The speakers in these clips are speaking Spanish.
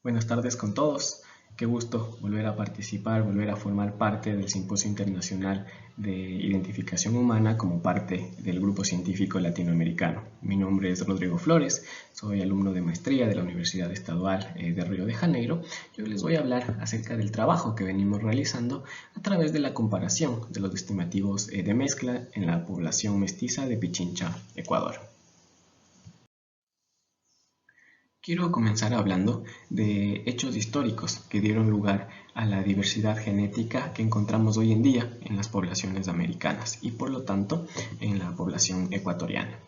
Buenas tardes con todos. Qué gusto volver a participar, volver a formar parte del Simposio Internacional de Identificación Humana como parte del Grupo Científico Latinoamericano. Mi nombre es Rodrigo Flores, soy alumno de maestría de la Universidad Estadual de Río de Janeiro. Yo les voy a hablar acerca del trabajo que venimos realizando a través de la comparación de los estimativos de mezcla en la población mestiza de Pichincha, Ecuador. Quiero comenzar hablando de hechos históricos que dieron lugar a la diversidad genética que encontramos hoy en día en las poblaciones americanas y por lo tanto en la población ecuatoriana.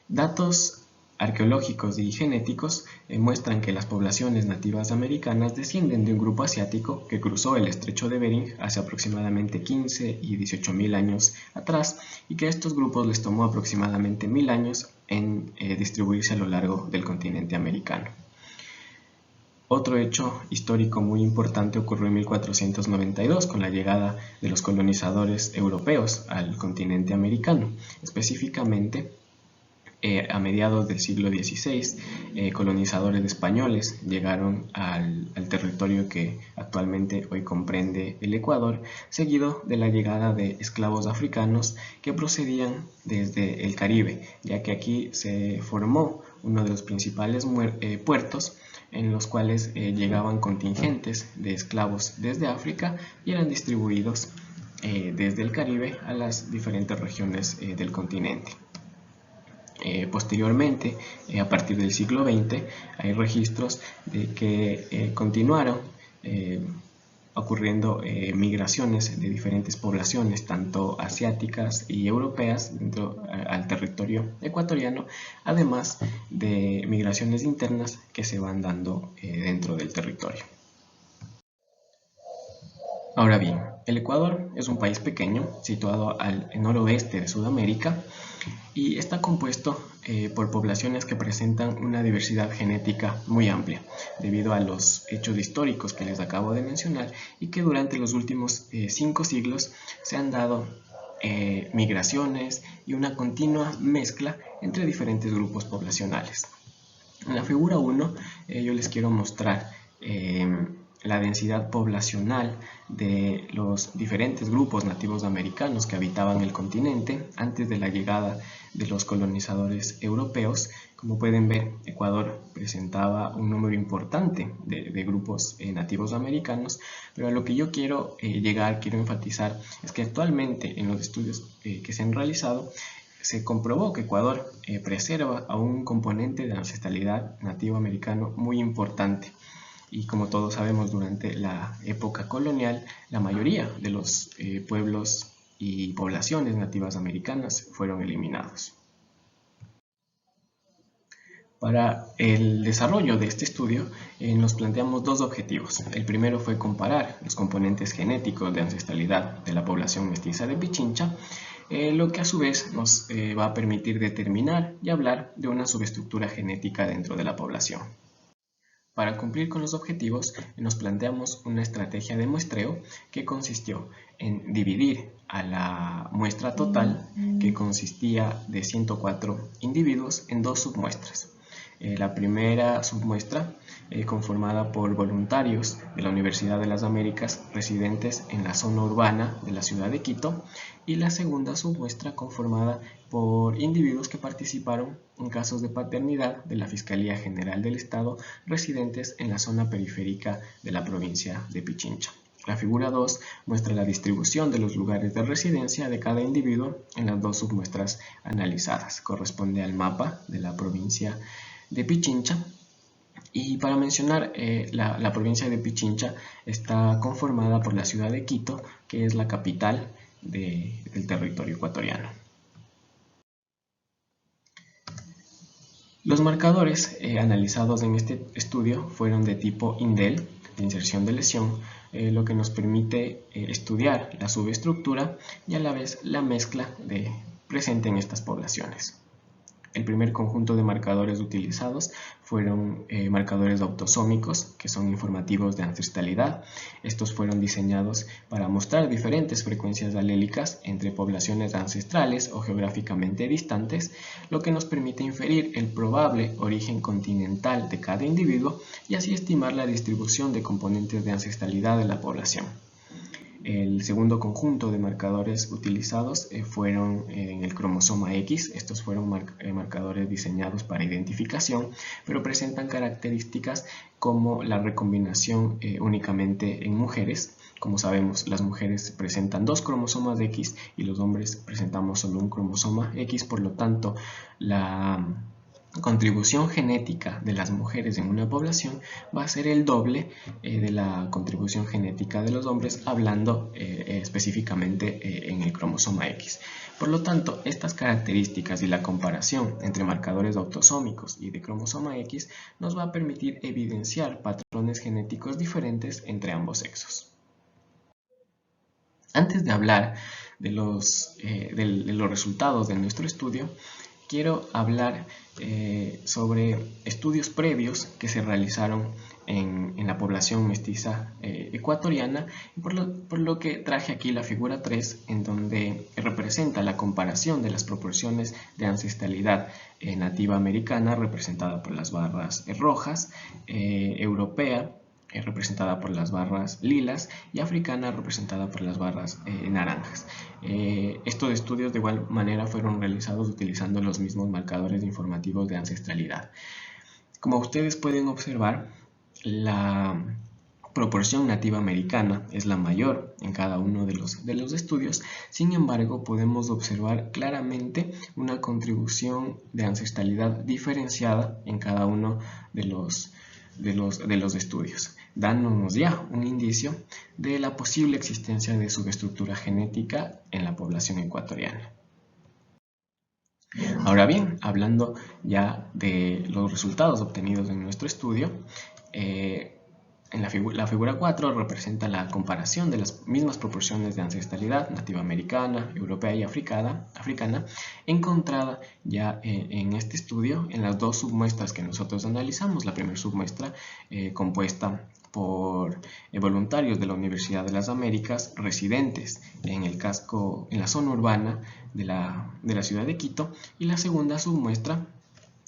Datos arqueológicos y genéticos muestran que las poblaciones nativas americanas descienden de un grupo asiático que cruzó el estrecho de Bering hace aproximadamente 15 y 18.000 años atrás y que a estos grupos les tomó aproximadamente 1.000 años en distribuirse a lo largo del continente americano. Otro hecho histórico muy importante ocurrió en 1492 con la llegada de los colonizadores europeos al continente americano, específicamente a mediados del siglo XVI, colonizadores españoles llegaron al territorio que actualmente hoy comprende el Ecuador, seguido de la llegada de esclavos africanos que procedían desde el Caribe, ya que aquí se formó uno de los principales puertos en los cuales llegaban contingentes de esclavos desde África y eran distribuidos desde el Caribe a las diferentes regiones del continente. Posteriormente, a partir del siglo XX, hay registros de que continuaron ocurriendo migraciones de diferentes poblaciones, tanto asiáticas y europeas, al territorio ecuatoriano, además de migraciones internas que se van dando dentro del territorio. Ahora bien, el Ecuador es un país pequeño, situado al noroeste de Sudamérica, y está compuesto por poblaciones que presentan una diversidad genética muy amplia, debido a los hechos históricos que les acabo de mencionar y que durante los últimos 5 siglos se han dado migraciones y una continua mezcla entre diferentes grupos poblacionales. En la figura 1 yo les quiero mostrar la densidad poblacional de los diferentes grupos nativos americanos que habitaban el continente antes de la llegada de los colonizadores europeos. Como pueden ver, Ecuador presentaba un número importante de grupos nativos americanos, pero a lo que yo quiero quiero enfatizar es que actualmente en los estudios que se han realizado se comprobó que Ecuador preserva a un componente de ancestralidad nativo americano muy importante. Y como todos sabemos, durante la época colonial, la mayoría de los pueblos y poblaciones nativas americanas fueron eliminados. Para el desarrollo de este estudio nos planteamos dos objetivos. El primero fue comparar los componentes genéticos de ancestralidad de la población mestiza de Pichincha, lo que a su vez nos va a permitir determinar y hablar de una subestructura genética dentro de la población. Para cumplir con los objetivos, nos planteamos una estrategia de muestreo que consistió en dividir a la muestra total, que consistía de 104 individuos, en dos submuestras. La primera submuestra, conformada por voluntarios de la Universidad de las Américas residentes en la zona urbana de la ciudad de Quito, y la segunda submuestra conformada por individuos que participaron en casos de paternidad de la Fiscalía General del Estado residentes en la zona periférica de la provincia de Pichincha. La figura 2 muestra la distribución de los lugares de residencia de cada individuo en las dos submuestras analizadas. Corresponde al mapa de la provincia de Pichincha. Y para mencionar, la provincia de Pichincha está conformada por la ciudad de Quito, que es la capital del territorio ecuatoriano. Los marcadores analizados en este estudio fueron de tipo indel, de inserción de lesión, lo que nos permite estudiar la subestructura y a la vez la mezcla presente en estas poblaciones. El primer conjunto de marcadores utilizados fueron marcadores autosómicos, que son informativos de ancestralidad. Estos fueron diseñados para mostrar diferentes frecuencias alélicas entre poblaciones ancestrales o geográficamente distantes, lo que nos permite inferir el probable origen continental de cada individuo y así estimar la distribución de componentes de ancestralidad de la población. El segundo conjunto de marcadores utilizados fueron en el cromosoma X. Estos fueron marcadores diseñados para identificación, pero presentan características como la recombinación únicamente en mujeres. Como sabemos, las mujeres presentan 2 cromosomas X y los hombres presentamos solo un cromosoma X, por lo tanto, la contribución genética de las mujeres en una población va a ser el doble de la contribución genética de los hombres, hablando específicamente en el cromosoma X. Por lo tanto, estas características y la comparación entre marcadores autosómicos y de cromosoma X nos va a permitir evidenciar patrones genéticos diferentes entre ambos sexos. Antes de hablar de los resultados de nuestro estudio, quiero hablar sobre estudios previos que se realizaron en la población mestiza ecuatoriana, por lo que traje aquí la figura 3, en donde representa la comparación de las proporciones de ancestralidad nativa americana, representada por las barras rojas, europea, representada por las barras lilas, y africana, representada por las barras naranjas. Estos estudios de igual manera fueron realizados utilizando los mismos marcadores informativos de ancestralidad. Como ustedes pueden observar, la proporción nativa americana es la mayor en cada uno de los estudios. Sin embargo, podemos observar claramente una contribución de ancestralidad diferenciada en cada uno de los estudios, dándonos ya un indicio de la posible existencia de subestructura genética en la población ecuatoriana. Ahora bien, hablando ya de los resultados obtenidos en nuestro estudio, en la figura 4 representa la comparación de las mismas proporciones de ancestralidad nativa americana, europea y africana, encontrada ya en este estudio en las 2 submuestras que nosotros analizamos. La primera submuestra compuesta por voluntarios de la Universidad de las Américas residentes en la zona urbana de la ciudad de Quito, y la segunda submuestra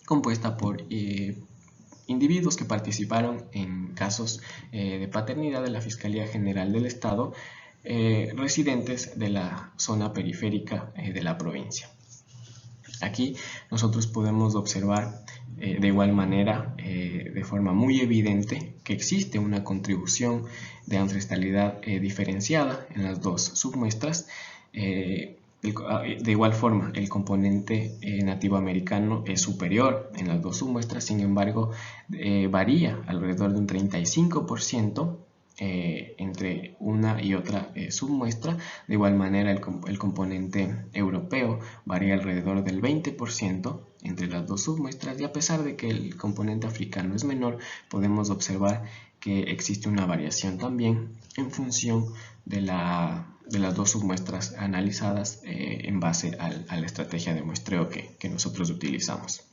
compuesta por individuos que participaron en casos de paternidad de la Fiscalía General del Estado, residentes de la zona periférica de la provincia. Aquí nosotros podemos observar de igual manera, de forma muy evidente, que existe una contribución de ancestralidad diferenciada en las 2 submuestras. De igual forma, el componente nativo americano es superior en las 2 submuestras, sin embargo, varía alrededor de un 35% entre una y otra submuestra. De igual manera, el componente europeo varía alrededor del 20% entre las 2 submuestras, y a pesar de que el componente africano es menor, podemos observar que existe una variación también en función de las 2 submuestras analizadas en base a la estrategia de muestreo que nosotros utilizamos.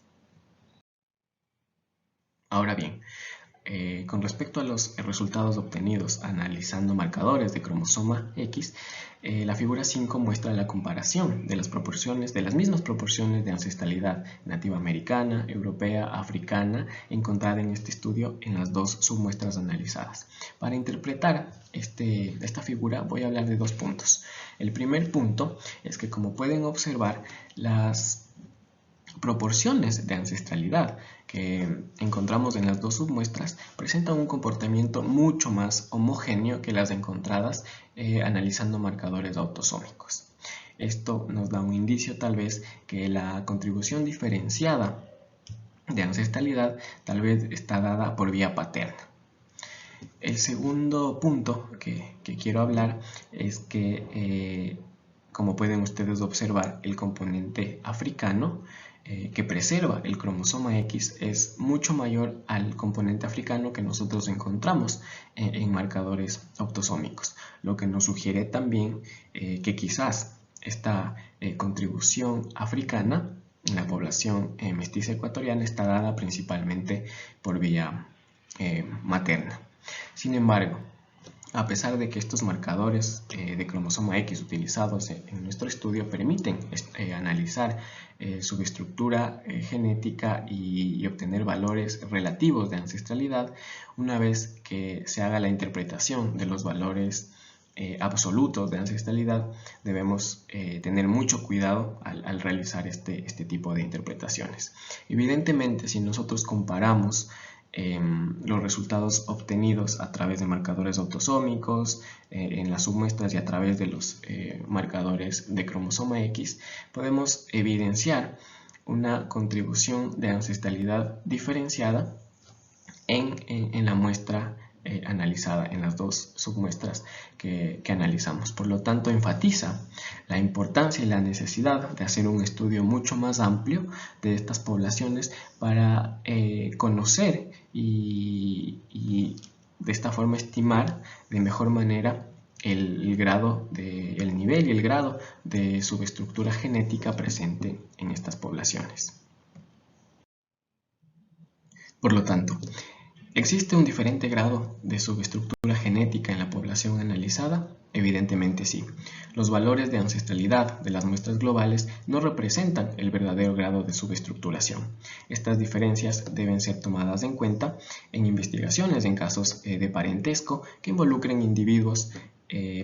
Ahora bien, con respecto a los resultados obtenidos analizando marcadores de cromosoma X, la figura 5 muestra la comparación de las mismas proporciones de ancestralidad nativa americana, europea, africana, encontrada en este estudio en las 2 submuestras analizadas. Para interpretar esta figura voy a hablar de 2 puntos. El primer punto es que, como pueden observar, las proporciones de ancestralidad que encontramos en las 2 submuestras presentan un comportamiento mucho más homogéneo que las encontradas analizando marcadores autosómicos. Esto nos da un indicio tal vez que la contribución diferenciada de ancestralidad tal vez está dada por vía paterna. El segundo punto que quiero hablar es que, como pueden ustedes observar, el componente africano que preserva el cromosoma X es mucho mayor al componente africano que nosotros encontramos en marcadores autosómicos, lo que nos sugiere también que quizás esta contribución africana en la población mestiza ecuatoriana está dada principalmente por vía materna. Sin embargo, a pesar de que estos marcadores de cromosoma X utilizados en nuestro estudio permiten analizar subestructura genética y obtener valores relativos de ancestralidad, una vez que se haga la interpretación de los valores absolutos de ancestralidad, debemos tener mucho cuidado al realizar este tipo de interpretaciones. Evidentemente, si nosotros comparamos los resultados obtenidos a través de marcadores autosómicos en las submuestras y a través de los marcadores de cromosoma X, podemos evidenciar una contribución de ancestralidad diferenciada en la muestra analizada, en las dos submuestras que analizamos. Por lo tanto, enfatiza la importancia y la necesidad de hacer un estudio mucho más amplio de estas poblaciones para conocer y de esta forma estimar de mejor manera el nivel y el grado de subestructura genética presente en estas poblaciones. Por lo tanto, ¿existe un diferente grado de subestructura genética en la población analizada? Evidentemente sí. Los valores de ancestralidad de las muestras globales no representan el verdadero grado de subestructuración. Estas diferencias deben ser tomadas en cuenta en investigaciones en casos de parentesco que involucren individuos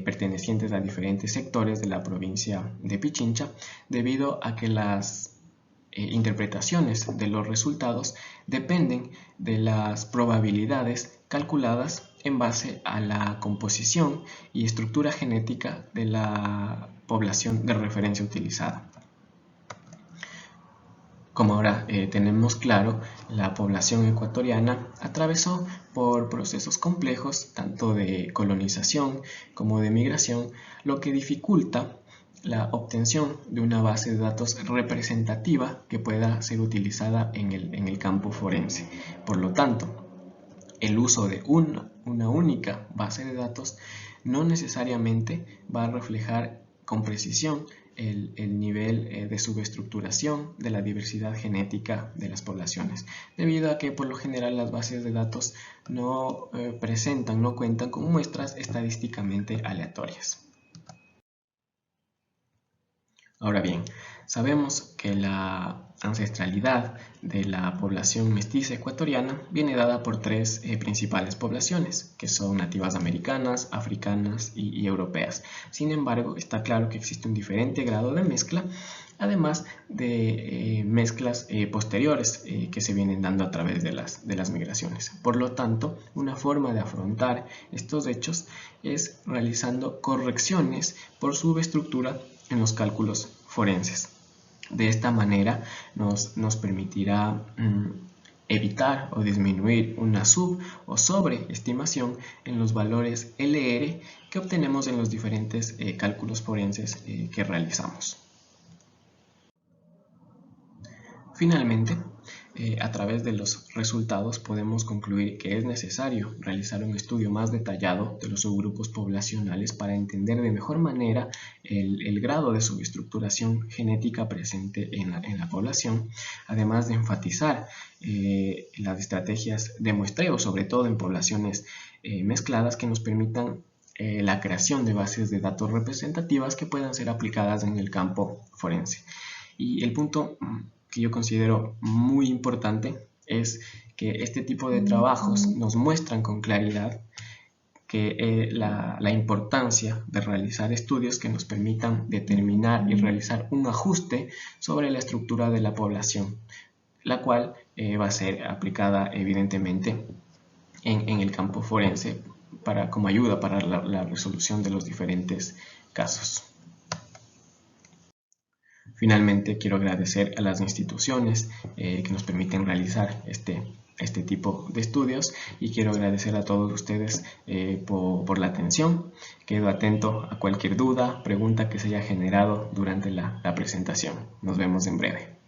pertenecientes a diferentes sectores de la provincia de Pichincha, debido a que las interpretaciones de los resultados dependen de las probabilidades calculadas en base a la composición y estructura genética de la población de referencia utilizada. Como ahora tenemos claro, la población ecuatoriana atravesó por procesos complejos tanto de colonización como de migración, lo que dificulta la obtención de una base de datos representativa que pueda ser utilizada en el campo forense. Por lo tanto, el uso de una única base de datos no necesariamente va a reflejar con precisión el nivel de subestructuración de la diversidad genética de las poblaciones, debido a que por lo general las bases de datos no cuentan con muestras estadísticamente aleatorias. Ahora bien, sabemos que la ancestralidad de la población mestiza ecuatoriana viene dada por tres principales poblaciones, que son nativas americanas, africanas y europeas. Sin embargo, está claro que existe un diferente grado de mezcla, además de mezclas posteriores que se vienen dando a través de las migraciones. Por lo tanto, una forma de afrontar estos hechos es realizando correcciones por subestructura en los cálculos forenses. De esta manera nos permitirá evitar o disminuir una sub o sobreestimación en los valores LR que obtenemos en los diferentes cálculos forenses que realizamos. Finalmente, a través de los resultados podemos concluir que es necesario realizar un estudio más detallado de los subgrupos poblacionales para entender de mejor manera el grado de subestructuración genética presente en la población, además de enfatizar las estrategias de muestreo, sobre todo en poblaciones mezcladas, que nos permitan la creación de bases de datos representativas que puedan ser aplicadas en el campo forense. Y el punto que yo considero muy importante es que este tipo de trabajos nos muestran con claridad que la importancia de realizar estudios que nos permitan determinar y realizar un ajuste sobre la estructura de la población, la cual va a ser aplicada evidentemente en el campo forense como ayuda para la resolución de los diferentes casos. Finalmente, quiero agradecer a las instituciones que nos permiten realizar este tipo de estudios, y quiero agradecer a todos ustedes por la atención. Quedo atento a cualquier duda, pregunta que se haya generado durante la presentación. Nos vemos en breve.